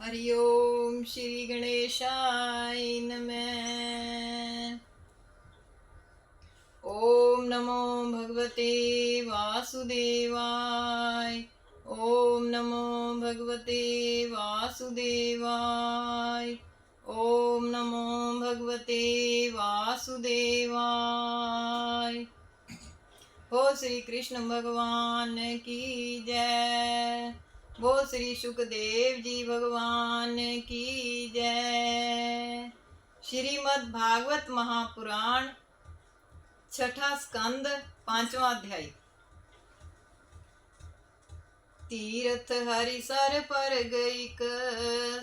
हरि ओम श्री गणेशाय नमः। ओम नमो भगवते वासुदेवाय। ओम नमो भगवते वासुदेवाय। ओम नमो भगवते वासुदेवाय। हो श्री कृष्ण भगवान की जय। वो श्री सुखदेव जी भगवान की जय। श्रीमद् भागवत महापुराण छठा स्कंद पांचवा अध्याय। तीर्थ हरिसर पर गईक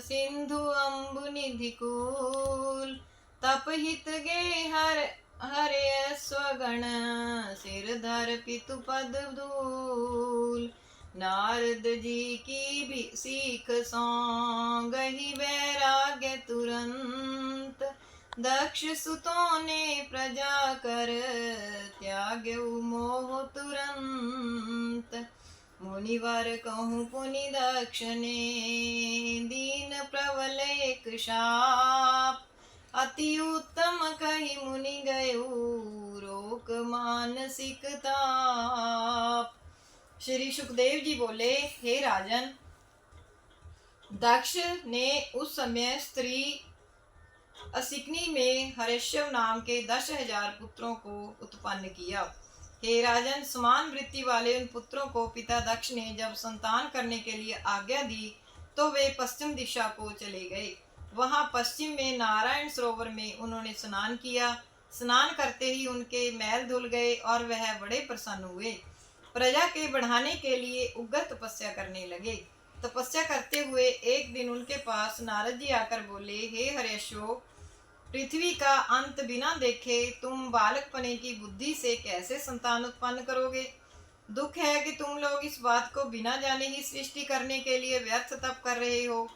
सिंधु अम्बु निधि कूल। तप हित गे हरे स्वगण सिर धर पितु पद धूल। नारद जी की भी सीख सौंगहि वैराग्य तुरंत। दक्ष सुतों ने प्रजा कर त्याग्यु मोह तुरंत। मुनिवर कहूँ पुनि दक्ष ने दीन प्रबल एक शाप। अति उत्तम कही मुनि गयो रोक मानसिक ताप। श्री सुखदेव जी बोले, हे राजन, दक्ष ने उस समय स्त्री असिकनी में हर्षव नाम के 10,000 पुत्रों को उत्पन्न किया। हे राजन, समान वृत्ति वाले उन पुत्रों को पिता दक्ष ने जब संतान करने के लिए आज्ञा दी तो वे पश्चिम दिशा को चले गए। वहां पश्चिम में नारायण सरोवर में उन्होंने स्नान किया। स्नान करते ही उनके मैल धुल गए और वह बड़े प्रसन्न हुए। प्रजा के बढ़ाने के लिए उग्र तपस्या करने लगे। तपस्या करते हुए एक दिन उनके पास नारद जी आकर बोले, हे हर्षो, पृथ्वी का अंत बिना देखे तुम बालकपने की बुद्धि से कैसे संतान उत्पन्न करोगे। दुख है कि तुम लोग इस बात को बिना जाने ही सृष्टि करने के लिए व्यर्थ तप कर रहे हो।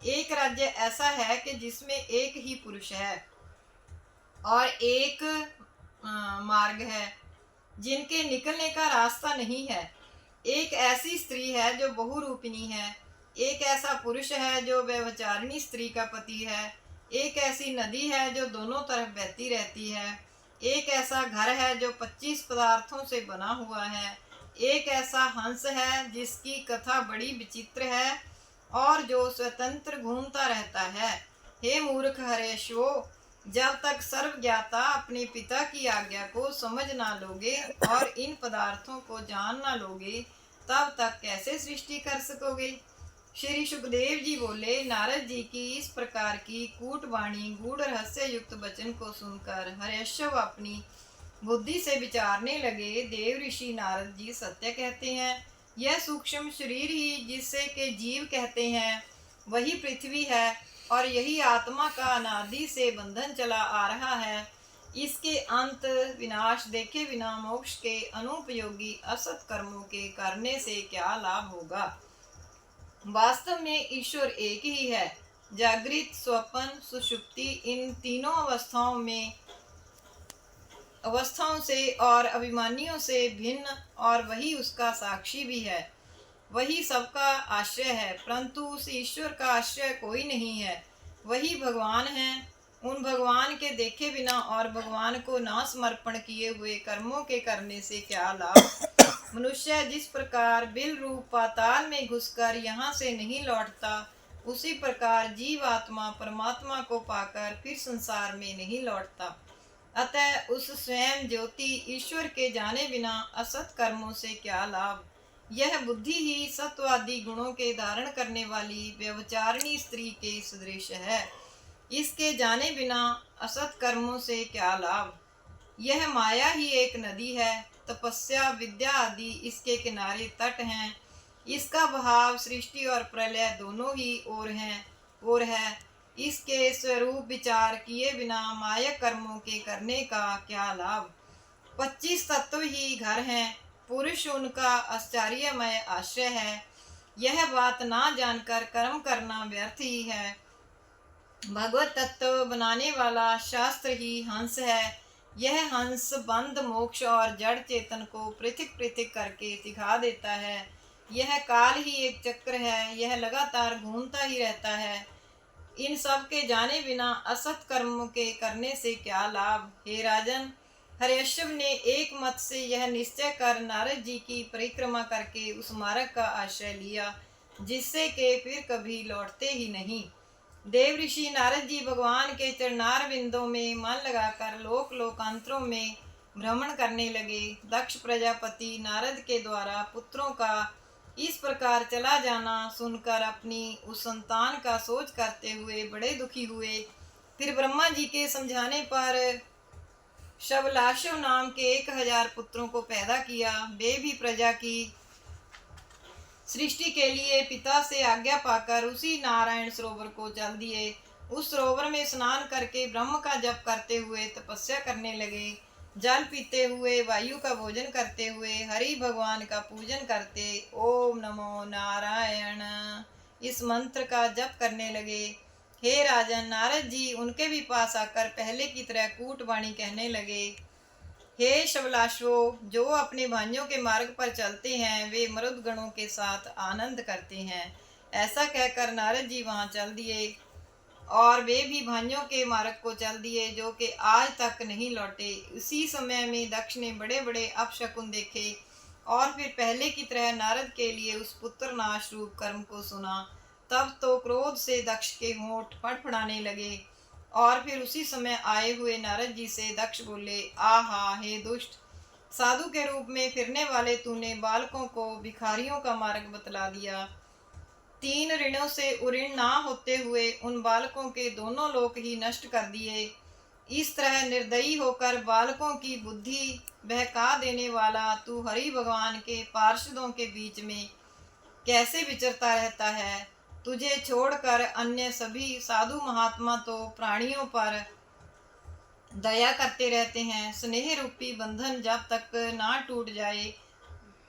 एक राज्य ऐसा है कि जिसमें एक ही पुरुष है और एक मार्ग है जिनके निकलने का रास्ता नहीं है। एक ऐसी स्त्री है जो बहुरूपिणी है। एक ऐसा पुरुष है जो व्यभिचारिणी स्त्री का पति है। एक ऐसी नदी है जो दोनों तरफ बहती रहती है। एक ऐसा घर है जो 25 पदार्थों से बना हुआ है। एक ऐसा हंस है जिसकी कथा बड़ी विचित्र है और जो स्वतंत्र घूमता रहता है। हे मूर्ख हरेशो, जब तक सर्वज्ञाता अपने पिता की आज्ञा को समझ ना लोगे और इन पदार्थों को जान ना लोगे, तब तक कैसे सृष्टि कर सकोगे। श्री सुखदेव जी बोले, नारद जी की इस प्रकार की कूट वाणी गूढ़ रहस्य युक्त वचन को सुनकर हर्षव अपनी बुद्धि से विचारने लगे। देव ऋषि नारद जी सत्य कहते हैं। यह सूक्ष्म शरीर ही जिससे के जीव कहते हैं वही पृथ्वी है और यही आत्मा का अनादि से बंधन चला आ रहा है। इसके अंत विनाश देखे बिना मोक्ष के अनुपयोगी असत कर्मों के करने से क्या लाभ होगा। वास्तव में ईश्वर एक ही है। जागृत, स्वप्न, सुषुप्ति, इन तीनों अवस्थाओं से और अभिमानियों से भिन्न और वही उसका साक्षी भी है। वही सबका आश्रय है, परंतु उस ईश्वर का आश्रय कोई नहीं है। वही भगवान है। उन भगवान के देखे बिना और भगवान को ना समर्पण किए हुए कर्मों के करने से क्या लाभ। मनुष्य जिस प्रकार बिल रूप पाताल में घुसकर यहाँ से नहीं लौटता, उसी प्रकार जीव आत्मा परमात्मा को पाकर फिर संसार में नहीं लौटता। अतः उस स्वयं ज्योति ईश्वर के जाने बिना असत कर्मों से क्या लाभ। यह बुद्धि ही सत्वादि गुणों के धारण करने वाली व्यभिचारिणी स्त्री के सदृश है। इसके जाने बिना असत कर्मों से क्या लाभ। यह माया ही एक नदी है। तपस्या, विद्या आदि इसके किनारे तट हैं। इसका बहाव सृष्टि और प्रलय दोनों ही ओर है। इसके स्वरूप विचार किए बिना माया कर्मों के करने का क्या लाभ। 25 तत्व ही घर हैं। पुरुष उनका आश्चर्यमय आश्रय है। यह बात ना जानकर कर्म करना व्यर्थ ही है। भगवत तत्व बनाने वाला शास्त्र ही हंस है। यह हंस बंध, मोक्ष और जड़ चेतन को पृथक पृथक करके सिखा देता है। यह काल ही एक चक्र है, यह लगातार घूमता ही रहता है। इन सब के जाने बिना असत कर्म के करने से क्या लाभ। हे राजन, हर्यश्व ने एक मत से यह निश्चय कर नारद जी की परिक्रमा करके उस मार्ग का आश्रय लिया जिससे के फिर कभी लौटते ही नहीं। देव ऋषि नारद जी भगवान के चरणार बिंदों में मन लगाकर लोक लोकांतरों में भ्रमण करने लगे। दक्ष प्रजापति नारद के द्वारा पुत्रों का इस प्रकार चला जाना सुनकर अपनी उस संतान का सोच करते हुए बड़े दुखी हुए। फिर ब्रह्मा जी के समझाने पर शबलाशव नाम के 1000 पुत्रों को पैदा किया। वे भी प्रजा की सृष्टि के लिए पिता से आज्ञा पाकर उसी नारायण सरोवर को चल दिए। उस सरोवर में स्नान करके ब्रह्म का जप करते हुए तपस्या करने लगे। जल पीते हुए, वायु का भोजन करते हुए, हरि भगवान का पूजन करते ओम नमो नारायण इस मंत्र का जप करने लगे। हे राजन, नारद जी उनके भी पास आकर पहले की तरह कूटवाणी कहने लगे। हे शबलाशवो, जो अपने भाइयों के मार्ग पर चलते हैं वे मरुद गणों के साथ आनंद करते हैं। ऐसा कहकर नारद जी वहां चल दिए और वे भी भाइयों के मार्ग को चल दिए जो कि आज तक नहीं लौटे। उसी समय में दक्ष ने बड़े बड़े अपशकुन देखे और फिर पहले की तरह नारद के लिए उस पुत्र नाश रूप कर्म को सुना। तब तो क्रोध से दक्ष के होंठ फड़फड़ाने लगे और फिर उसी समय आए हुए नारद जी से दक्ष बोले, आहा हे दुष्ट, साधु के रूप में फिरने वाले तूने बालकों को भिखारियों का मार्ग बतला दिया। 3 ऋणों से उऋण ना होते हुए उन बालकों के दोनों लोक ही नष्ट कर दिए। इस तरह निर्दयी होकर बालकों की बुद्धि बहका देने वाला तू हरि भगवान के पार्षदों के बीच में कैसे विचरता रहता है। तुझे छोड़कर अन्य सभी साधु महात्मा तो प्राणियों पर दया करते रहते हैं। स्नेह रूपी बंधन जब तक ना टूट जाए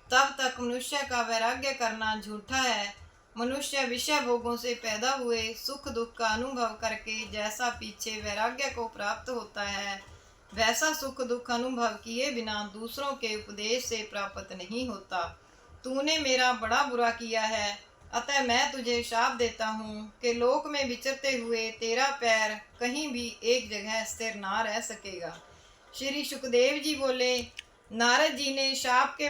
तब तक मनुष्य का वैराग्य करना झूठा है। मनुष्य विषय भोगों से पैदा हुए सुख दुख का अनुभव करके जैसा पीछे वैराग्य को प्राप्त होता है वैसा सुख दुख अनुभव किए बिना दूसरों के उपदेश से प्राप्त नहीं होता। तूने मेरा बड़ा बुरा किया है, अतः मैं तुझे शाप देता हूँ कि लोक में विचरते हुए तेरा पैर कहीं भी एक जगह स्थिर ना रह सकेगा। श्री सुखदेव जी बोले, नारद जी ने शाप के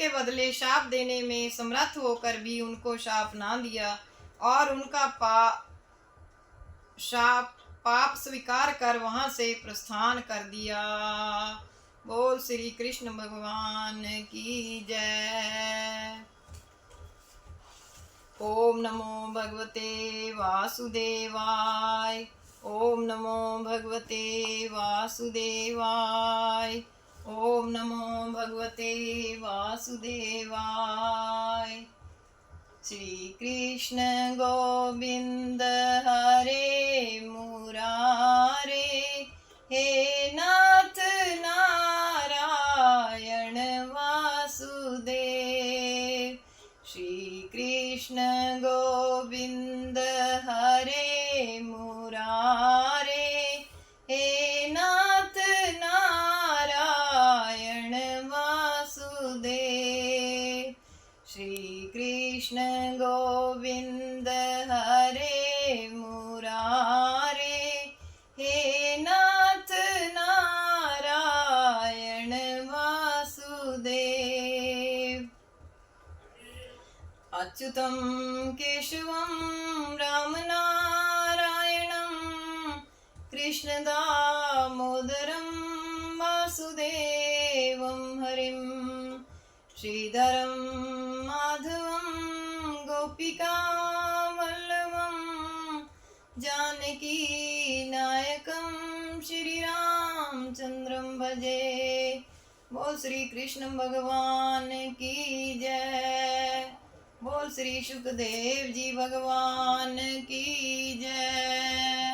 बदले शाप देने में समर्थ होकर भी उनको शाप ना दिया और उनका पाप स्वीकार कर वहां से प्रस्थान कर दिया। बोल श्री कृष्ण भगवान की जय। ओम नमो भगवते वासुदेवाय। ओम नमो भगवते वासुदेवाय। ओम नमो भगवते वासुदेवाय। श्री कृष्ण गोविंद हरे मुरारे, हे नाथ नारायण वासुदेव। श्री कृष्ण गोविंद हरे मुरारे, हे नाथ नारायण वासुदेव। श्री कृष्ण गोविंद हरे मुरारे, हे नाथ नारायण वासुदेव। अच्युतं केशवं राम नारायणं कृष्ण दामोदरं वासुदेवं हरिं श्रीधरं माधवं गोपिका वल्लभं जानकी नायकं श्रीरामचंद्रं भजे। बोल श्री कृष्ण भगवान की जय। बोल श्री सुखदेव जी भगवान की जय।